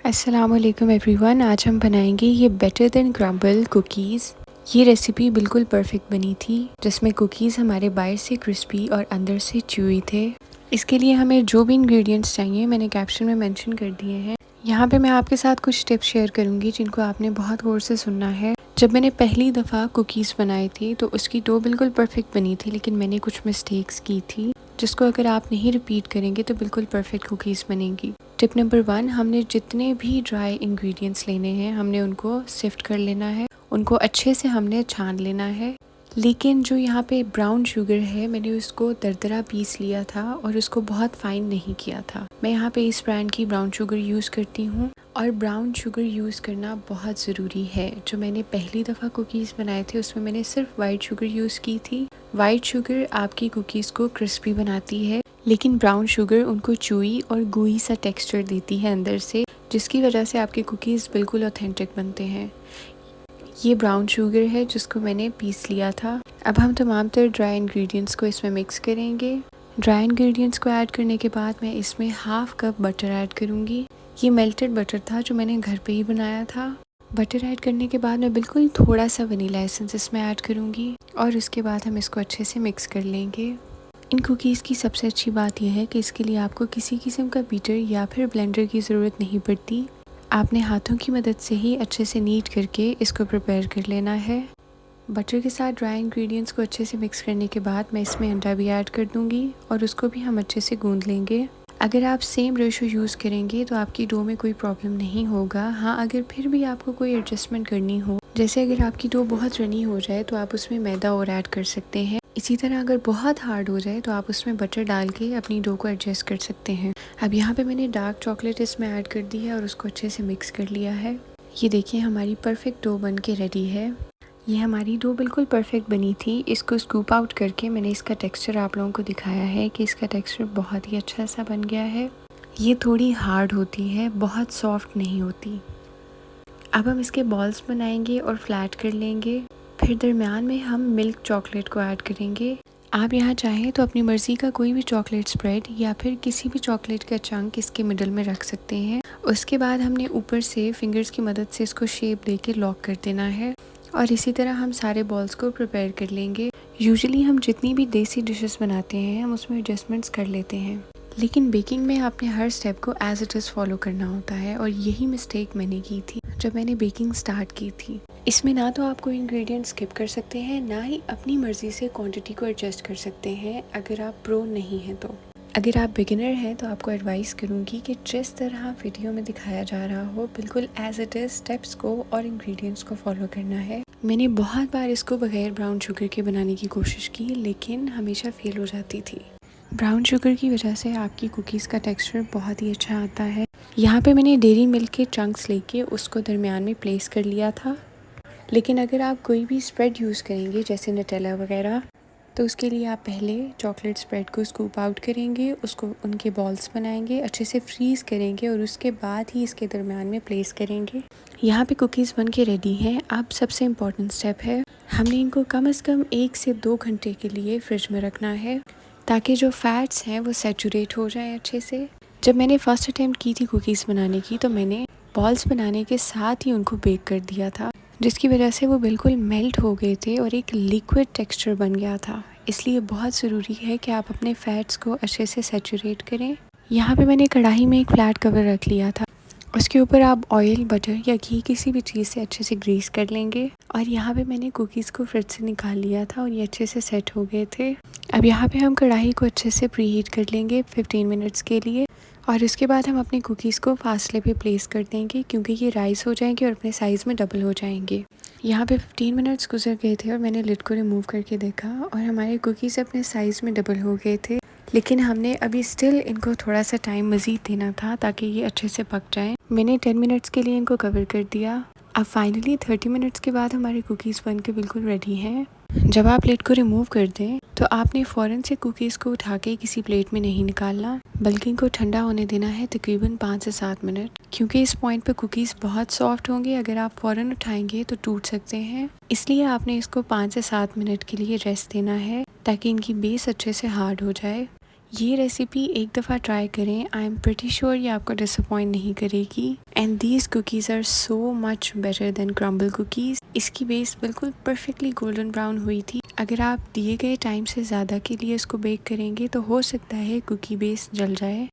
अस्सलामुअलैकुम एवरीवन। आज हम बनाएंगे ये बेटर देन क्रम्बल कुकीज़। ये रेसिपी बिल्कुल परफेक्ट बनी थी, जिसमें कुकीज़ हमारे बाहर से क्रिस्पी और अंदर से च्यूई थे। इसके लिए हमें जो भी इंग्रेडिएंट्स चाहिए मैंने कैप्शन में मेंशन कर दिए हैं। यहाँ पे मैं आपके साथ कुछ टिप्स शेयर करूँगी जिनको आपने बहुत गौर से सुनना है। जब मैंने पहली दफ़ा कुकीज़ बनाई थी तो उसकी डो बिल्कुल परफेक्ट बनी थी, लेकिन मैंने कुछ मिस्टेक्स की थी जिसको अगर आप नहीं रिपीट करेंगे तो बिल्कुल परफेक्ट कुकीज़ बनेंगी। टिप नंबर 1, हमने जितने भी ड्राई इंग्रेडिएंट्स लेने हैं हमने उनको सिफ्ट कर लेना है, उनको अच्छे से हमने छान लेना है। लेकिन जो यहाँ पे ब्राउन शुगर है मैंने उसको दरदरा पीस लिया था और उसको बहुत फाइन नहीं किया था। मैं यहाँ पे इस ब्रांड की ब्राउन शुगर यूज़ करती हूँ और ब्राउन शुगर यूज़ करना बहुत ज़रूरी है। जो मैंने पहली दफ़ा कुकीज़ बनाए थे उसमें मैंने सिर्फ वाइट शुगर यूज़ की थी। वाइट शुगर आपकी कुकीज़ को क्रिस्पी बनाती है, लेकिन ब्राउन शुगर उनको चूई और गुई सा टेक्सचर देती है अंदर से, जिसकी वजह से आपके कुकीज़ बिल्कुल ऑथेंटिक बनते हैं। ये ब्राउन शुगर है जिसको मैंने पीस लिया था। अब हम तमाम तर ड्राई इंग्रेडिएंट्स को इसमें मिक्स करेंगे। ड्राई इंग्रेडिएंट्स को ऐड करने के बाद मैं इसमें हाफ कप बटर ऐड करूँगी। ये मेल्टेड बटर था जो मैंने घर पे ही बनाया था। बटर ऐड करने के बाद मैं बिल्कुल थोड़ा सा वनीला एसेंस इसमें ऐड करूँगी और उसके बाद हम इसको अच्छे से मिक्स कर लेंगे। इन कुकीज़ की सबसे अच्छी बात यह है कि इसके लिए आपको किसी किस्म का बीटर या फिर ब्लेंडर की ज़रूरत नहीं पड़ती। आपने हाथों की मदद से ही अच्छे से नीट करके इसको प्रिपेयर कर लेना है। बटर के साथ ड्राई इंग्रेडिएंट्स को अच्छे से मिक्स करने के बाद मैं इसमें अंडा भी ऐड कर दूंगी और उसको भी हम अच्छे से गूंद लेंगे। अगर आप सेम रेशो यूज़ करेंगे तो आपकी डो में कोई प्रॉब्लम नहीं होगा। हाँ, अगर फिर भी आपको कोई एडजस्टमेंट करनी हो, जैसे अगर आपकी डो बहुत रनी हो जाए तो आप उसमें मैदा और ऐड कर सकते हैं। इसी तरह अगर बहुत हार्ड हो जाए तो आप उसमें बटर डाल के अपनी डो को एडजस्ट कर सकते हैं। अब यहाँ पे मैंने डार्क चॉकलेट इसमें ऐड कर दी है और उसको अच्छे से मिक्स कर लिया है। ये देखिए हमारी परफेक्ट डो बन के रेडी है। ये हमारी डो बिल्कुल परफेक्ट बनी थी। इसको स्कूप आउट करके मैंने इसका टेक्सचर आप लोगों को दिखाया है कि इसका टेक्सचर बहुत ही अच्छा सा बन गया है। ये थोड़ी हार्ड होती है, बहुत सॉफ्ट नहीं होती। अब हम इसके बॉल्स बनाएंगे और फ्लैट कर लेंगे। फिर दरमियान में हम मिल्क चॉकलेट को ऐड करेंगे। आप यहाँ चाहें तो अपनी मर्ज़ी का कोई भी चॉकलेट स्प्रेड या फिर किसी भी चॉकलेट का चंक इसके मिडल में रख सकते हैं। उसके बाद हमने ऊपर से फिंगर्स की मदद से इसको शेप देके लॉक कर देना है और इसी तरह हम सारे बॉल्स को प्रिपेयर कर लेंगे। यूजुअली हम जितनी भी देसी डिशेस बनाते हैं हम उसमें एडजस्टमेंट्स कर लेते हैं, लेकिन बेकिंग में आपने हर स्टेप को एज इट इज़ फॉलो करना होता है और यही मिस्टेक मैंने की थी जब मैंने बेकिंग स्टार्ट की थी। इसमें ना तो आप कोई इंग्रेडिएंट स्किप कर सकते हैं, ना ही अपनी मर्ज़ी से क्वांटिटी को एडजस्ट कर सकते हैं अगर आप प्रो नहीं हैं तो। अगर आप बिगिनर हैं तो आपको एडवाइस करूँगी कि जिस तरह वीडियो में दिखाया जा रहा हो बिल्कुल एज इट इज़ स्टेप्स को और इंग्रेडिएंट्स को फॉलो करना है। मैंने बहुत बार इसको बगैर ब्राउन शुगर के बनाने की कोशिश की, लेकिन हमेशा फेल हो जाती थी। ब्राउन शुगर की वजह से आपकी कुकीज़ का टेक्सचर बहुत ही अच्छा आता है। यहाँ पे मैंने डेयरी मिल्क के चंक्स लेके उसको दरमियान में प्लेस कर लिया था, लेकिन अगर आप कोई भी स्प्रेड यूज़ करेंगे जैसे नटेला वगैरह तो उसके लिए आप पहले चॉकलेट स्प्रेड को स्कूप आउट करेंगे, उसको उनके बॉल्स बनाएंगे, अच्छे से फ्रीज़ करेंगे और उसके बाद ही इसके दरमियान में प्लेस करेंगे। यहाँ पे कुकीज़ बन के रेडी हैं। अब सबसे इम्पॉर्टेंट स्टेप है, हमने इनको कम से कम 1 से 2 घंटे के लिए फ्रिज में रखना है ताकि जो फैट्स हैं वो सैचुरेट हो जाएं अच्छे से। जब मैंने फ़र्स्ट अटैम्प्ट की थी कुकीज़ बनाने की तो मैंने बॉल्स बनाने के साथ ही उनको बेक कर दिया था, जिसकी वजह से वो बिल्कुल मेल्ट हो गए थे और एक लिक्विड टेक्सचर बन गया था। इसलिए बहुत ज़रूरी है कि आप अपने फैट्स को अच्छे से सैचुरेट करें। यहाँ पे मैंने कढ़ाई में एक फ्लैट कवर रख लिया था, उसके ऊपर आप ऑयल, बटर या घी किसी भी चीज़ से अच्छे से ग्रीस कर लेंगे और यहाँ पे मैंने कुकीज़ को फ्रिज से निकाल लिया था और ये अच्छे से सेट हो गए थे। अब यहाँ पे हम कढ़ाई को अच्छे से प्रीहीट कर लेंगे 15 मिनट्स के लिए और उसके बाद हम अपने कुकीज़ को फासले पे प्लेस कर देंगे क्योंकि ये राइस हो जाएंगे और अपने साइज़ में डबल हो जाएंगे। यहाँ पे 15 मिनट्स गुजर गए थे और मैंने लिड को रिमूव करके देखा और हमारे कुकीज़ अपने साइज़ में डबल हो गए थे, लेकिन हमने अभी स्टिल इनको थोड़ा सा टाइम मज़ीद देना था ताकि ये अच्छे से पक जाएं। मैंने 10 मिनट्स के लिए इनको कवर कर दिया। अब फाइनली 30 मिनट्स के बाद हमारे कुकीज़ बन के बिल्कुल रेडी हैं। जब आप प्लेट को रिमूव कर दें तो आपने फ़ौरन से कुकीज़ को उठा के किसी प्लेट में नहीं निकालना, बल्कि इनको ठंडा होने देना है तकरीबन 5 से 7 मिनट, क्योंकि इस पॉइंट पे कुकीज़ बहुत सॉफ्ट होंगे। अगर आप फ़ौरन उठाएंगे तो टूट सकते हैं, इसलिए आपने इसको 5 से 7 मिनट के लिए रेस्ट देना है ताकि इनकी बेस अच्छे से हार्ड हो जाए। ये रेसिपी एक दफ़ा ट्राई करें, आई एम प्रिटी श्योर ये आपको डिसअपॉइंट नहीं करेगी। And these cookies are so much better than crumble cookies. इसकी बेस बिल्कुल परफेक्टली गोल्डन ब्राउन हुई थी। अगर आप दिए गए टाइम से ज़्यादा के लिए इसको बेक करेंगे तो हो सकता है कुकी बेस जल जाए।